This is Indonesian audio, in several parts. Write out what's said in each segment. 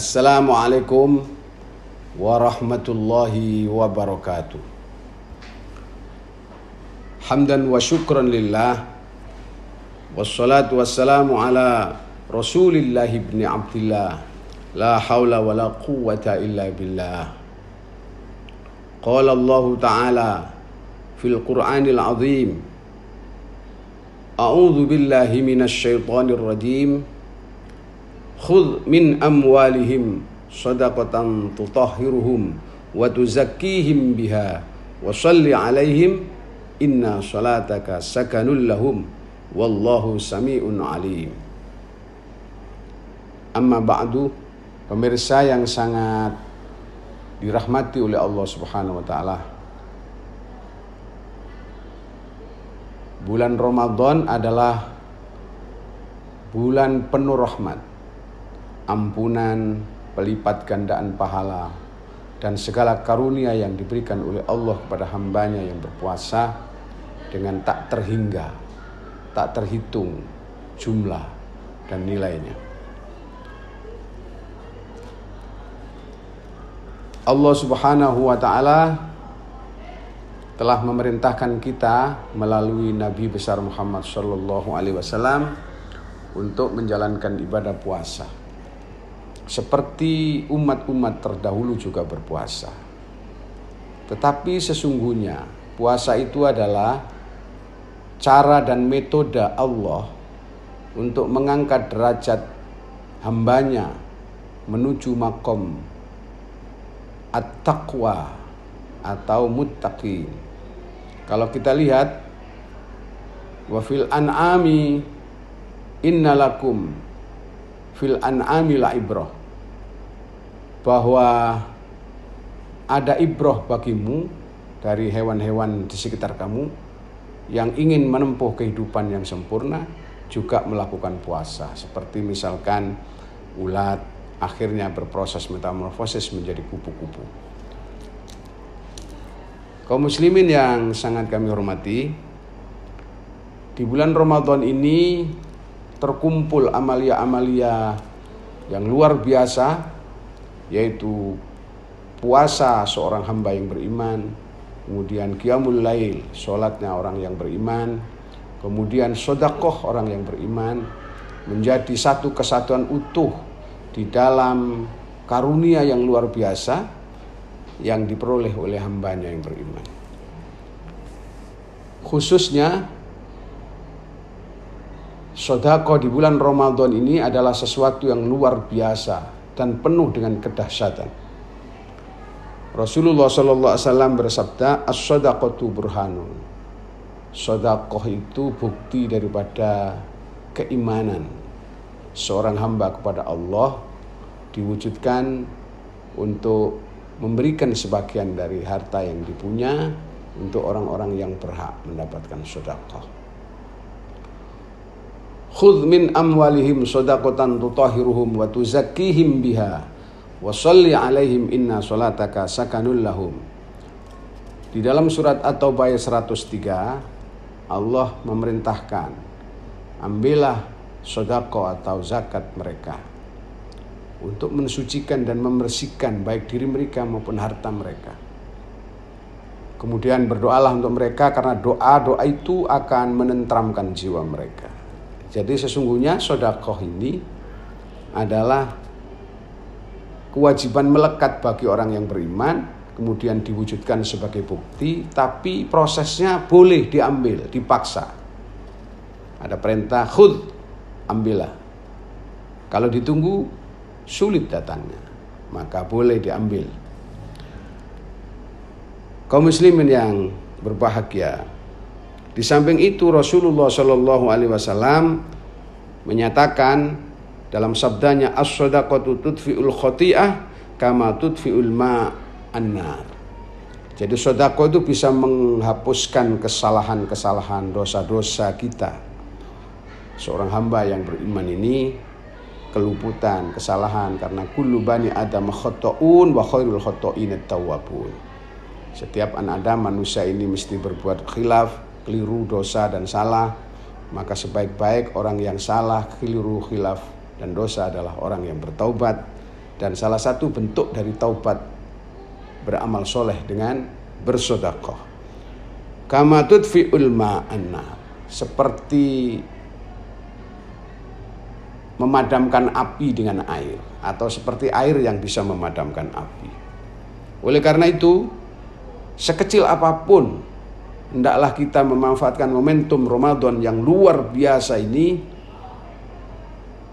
Assalamualaikum warahmatullahi wabarakatuh. Hamdan wa syukran lillah, wassalatu wassalamu ala Rasulillahi ibni Abdillah, la hawla wa la quwwata illa billah. Qala Allah Ta'ala fil Qur'anil azim, a'udzu billahi minasy syaithanir rajim. Khudh min amwalihim shadaqatan tutahhiruhum wa tuzakkihim biha wa shalli alaihim inna salataka sakanul lahum wallahu sami'un alim. Amma ba'du, pemirsa yang sangat dirahmati oleh Allah Subhanahu wa taala. Bulan Ramadan adalah bulan penuh rahmat, ampunan, pelipat gandaan pahala, dan segala karunia yang diberikan oleh Allah kepada hambanya yang berpuasa dengan tak terhingga, tak terhitung jumlah dan nilainya. Allah Subhanahu wa ta'ala telah memerintahkan kita melalui Nabi besar Muhammad sallallahu alaihi wasallam untuk menjalankan ibadah puasa, seperti umat-umat terdahulu juga berpuasa. Tetapi sesungguhnya puasa itu adalah cara dan metode Allah untuk mengangkat derajat hambanya menuju makom at-taqwa atau muttaqin. Kalau kita lihat, wa fil an'ami innalakum fil an'ami la ibrah, bahwa ada ibrah bagimu dari hewan-hewan di sekitar kamu yang ingin menempuh kehidupan yang sempurna juga melakukan puasa. Seperti misalkan ulat akhirnya berproses metamorfosis menjadi kupu-kupu. Kaum muslimin yang sangat kami hormati, di bulan Ramadan ini terkumpul amalia-amalia yang luar biasa, yaitu puasa seorang hamba yang beriman, kemudian qiyamul lail, sholatnya orang yang beriman, kemudian sedekah orang yang beriman, menjadi satu kesatuan utuh di dalam karunia yang luar biasa yang diperoleh oleh hambanya yang beriman. Khususnya sedekah di bulan Ramadan ini adalah sesuatu yang luar biasa dan penuh dengan kedahsyatan. Rasulullah SAW bersabda, as-sadaqatu burhanun. Sedekah itu bukti daripada keimanan seorang hamba kepada Allah, diwujudkan untuk memberikan sebagian dari harta yang dipunya untuk orang-orang yang berhak mendapatkan sedekah. Khudh min amwalihim shadaqatan tutahhiruhum wa tuzakkihim biha wa shalli alaihim inna salataka sakanul lahum. Di dalam surat At-Taubah 103, Allah memerintahkan, ambillah sedekah atau zakat mereka untuk mensucikan dan membersihkan baik diri mereka maupun harta mereka. Kemudian berdoalah untuk mereka karena doa-doa itu akan menenteramkan jiwa mereka. Jadi sesungguhnya sedekah ini adalah kewajiban melekat bagi orang yang beriman, kemudian diwujudkan sebagai bukti, tapi prosesnya boleh diambil, dipaksa. Ada perintah khudh, ambillah. Kalau ditunggu sulit datangnya, maka boleh diambil. Kaum muslimin yang berbahagia, di samping itu Rasulullah Shallallahu Alaihi Wasallam menyatakan dalam sabdanya, as-sadaqatu tudfi'ul khati'ah kama tudfi'ul ma'an-nar. Jadi sedekah itu bisa menghapuskan kesalahan-kesalahan, dosa-dosa kita. Seorang hamba yang beriman ini keluputan, kesalahan, karena kullu bani adam khata'un wa khairul khata'in at-tawwabun. Setiap anak Adam, manusia ini mesti berbuat khilaf, keliru, dosa dan salah. Maka sebaik-baik orang yang salah, keliru, khilaf dan dosa adalah orang yang bertaubat, Dan salah satu bentuk dari taubat beramal soleh dengan bersedekah. Kama tudfi'ul ma'an nar, seperti memadamkan api dengan air, atau seperti air yang bisa memadamkan api. Oleh karena itu, sekecil apapun hendaklah kita memanfaatkan momentum Ramadan yang luar biasa ini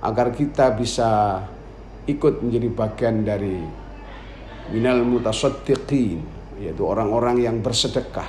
agar kita bisa ikut menjadi bagian dari minal mutasaddiqin, yaitu orang-orang yang bersedekah,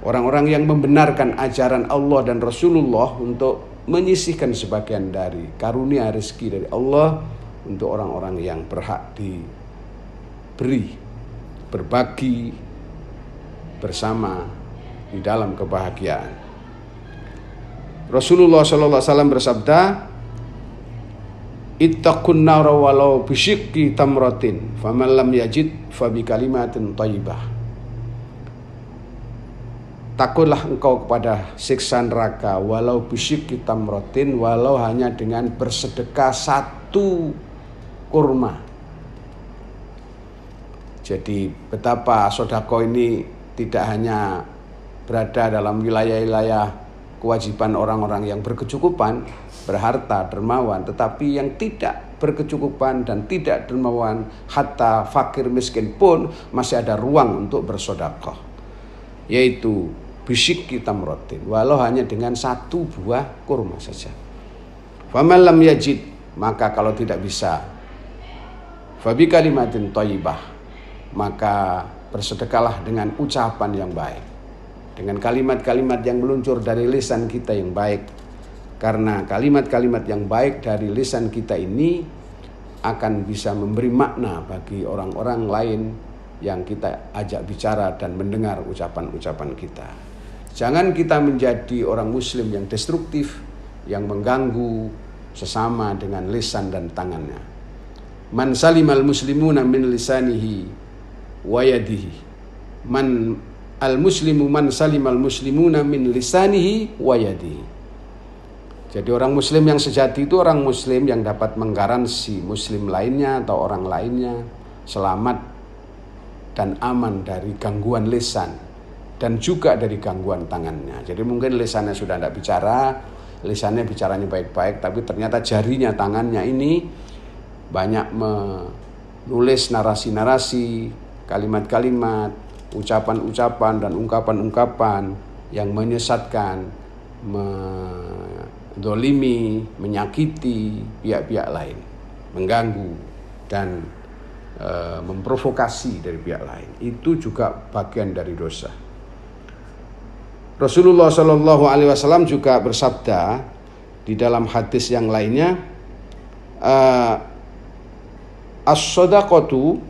orang-orang yang membenarkan ajaran Allah dan Rasulullah untuk menyisihkan sebagian dari karunia rezeki dari Allah untuk orang-orang yang berhak diberi, berbagi bersama di dalam kebahagiaan. Rasulullah SAW bersabda, ittaqun nara walau bisyiqqi tamratin faman lam yajid fabi kalimatin thayyibah. Takutlah engkau kepada siksa neraka walau bisyiqqi tamratin, walau hanya dengan bersedekah satu kurma. Jadi betapa sedekah ini tidak hanya berada dalam wilayah-wilayah kewajiban orang-orang yang berkecukupan, berharta, dermawan, tetapi yang tidak berkecukupan dan tidak dermawan, hatta fakir miskin pun masih ada ruang untuk bersedekah, yaitu bisyiqqi tamratin, walau hanya dengan satu buah kurma saja. Faman lam yajid, maka kalau tidak bisa, fabi kalimatin thayyibah, maka bersedekahlah dengan ucapan yang baik, dengan kalimat-kalimat yang meluncur dari lisan kita yang baik. Karena kalimat-kalimat yang baik dari lisan kita ini akan bisa memberi makna bagi orang-orang lain yang kita ajak bicara dan mendengar ucapan-ucapan kita. Jangan kita menjadi orang muslim yang destruktif, yang mengganggu sesama dengan lisan dan tangannya. Man salimal muslimuna min lisanihi wa yadihi. Man al-muslimu man salimal muslimuna min lisanihi wa yadihi. Jadi orang muslim yang sejati itu orang muslim yang dapat menggaransi muslim lainnya atau orang lainnya selamat dan aman dari gangguan lisan dan juga dari gangguan tangannya. Jadi mungkin lisannya sudah tidak bicara, lisannya bicaranya baik-baik, tapi ternyata jarinya, tangannya ini banyak menulis narasi-narasi, kalimat-kalimat, ucapan-ucapan dan ungkapan-ungkapan yang menyesatkan, mendolimi, menyakiti pihak-pihak lain, mengganggu dan memprovokasi dari pihak lain. Itu juga bagian dari dosa. Rasulullah SAW juga bersabda di dalam hadis yang lainnya, as-shadaqatu,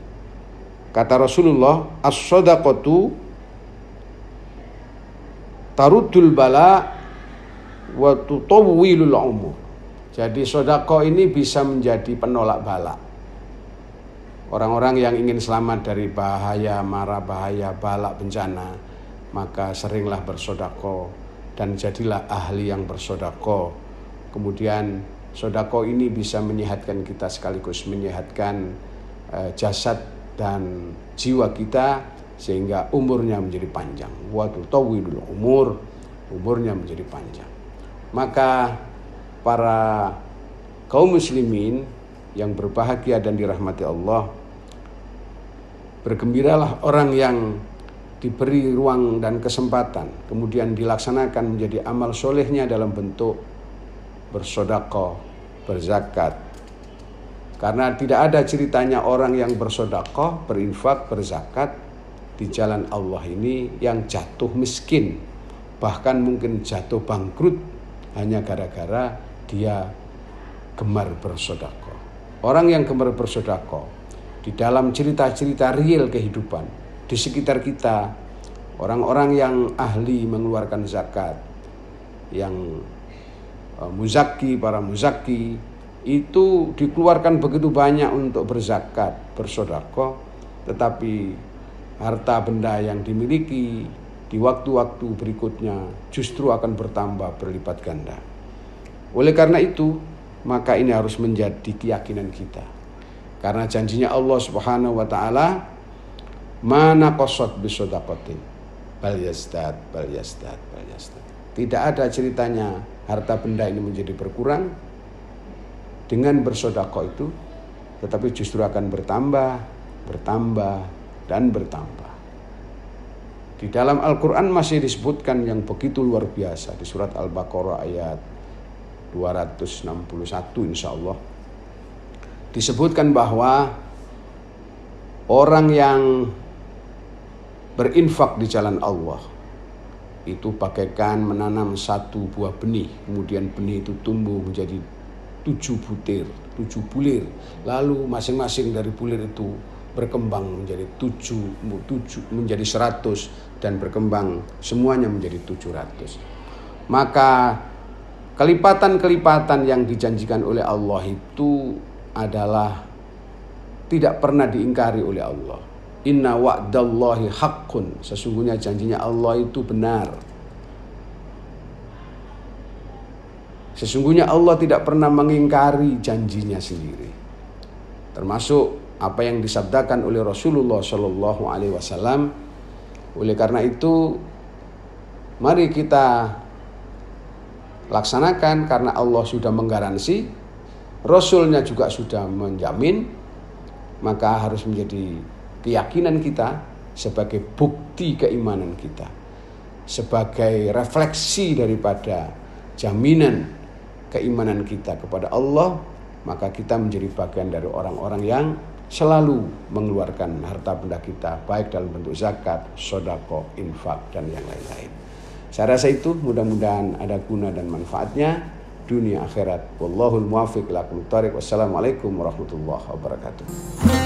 kata Rasulullah, as-shadaqatu taruddul bala wa tutawwilul umur. Jadi sedekah ini bisa menjadi penolak bala. Orang-orang yang ingin selamat dari bahaya, mara bahaya, bala, bencana, maka seringlah bersedekah dan jadilah ahli yang bersedekah. Kemudian sedekah ini bisa menyehatkan kita sekaligus menyehatkan jasad dan jiwa kita sehingga umurnya menjadi panjang. Wa tutawwilul umur, umurnya menjadi panjang. Maka para kaum muslimin yang berbahagia dan dirahmati Allah, bergembiralah orang yang diberi ruang dan kesempatan, kemudian dilaksanakan menjadi amal solehnya dalam bentuk bersedekah, berzakat. Karena tidak ada ceritanya orang yang bersedekah, berinfak, berzakat di jalan Allah ini yang jatuh miskin, bahkan mungkin jatuh bangkrut hanya gara-gara dia gemar bersedekah. Orang yang gemar bersedekah di dalam cerita-cerita real kehidupan di sekitar kita, orang-orang yang ahli mengeluarkan zakat, yang muzaki, para muzaki itu dikeluarkan begitu banyak untuk berzakat, bersedekah, tetapi harta benda yang dimiliki di waktu-waktu berikutnya justru akan bertambah berlipat ganda. Oleh karena itu, maka ini harus menjadi keyakinan kita Karena janjinya Allah Subhanahu wa taala, mana qasad bisodaqatin bal yazdad. Tidak ada ceritanya harta benda ini menjadi berkurang dengan bersedekah itu, tetapi justru akan bertambah dan bertambah. Di dalam Al-Quran masih disebutkan yang begitu luar biasa di surat Al-Baqarah ayat 261 insya Allah. Disebutkan bahwa orang yang berinfak di jalan Allah itu bagaikan menanam satu buah benih, kemudian benih itu tumbuh menjadi 7 bulir, lalu masing-masing dari bulir itu berkembang menjadi 100 dan berkembang semuanya menjadi 700. Maka kelipatan-kelipatan yang dijanjikan oleh Allah itu adalah tidak pernah diingkari oleh Allah. Inna wa'dallahi haqqun, sesungguhnya janjinya Allah itu benar. Sesungguhnya Allah tidak pernah mengingkari janjinya sendiri. Termasuk apa yang disabdakan oleh Rasulullah Shallallahu Alaihi Wasallam. Oleh karena itu, mari kita laksanakan karena Allah sudah menggaransi, Rasulnya juga sudah menjamin, maka harus menjadi keyakinan kita sebagai bukti keimanan kita, sebagai refleksi daripada jaminan keimanan kita kepada Allah, maka kita menjadi bagian dari orang-orang yang selalu mengeluarkan harta benda kita, baik dalam bentuk zakat, sedekah, infak, dan yang lain-lain. Saya rasa itu mudah-mudahan ada guna dan manfaatnya dunia akhirat. Wallahul muwaffiq ila aqwamit thoriq. Wassalamualaikum warahmatullahi wabarakatuh.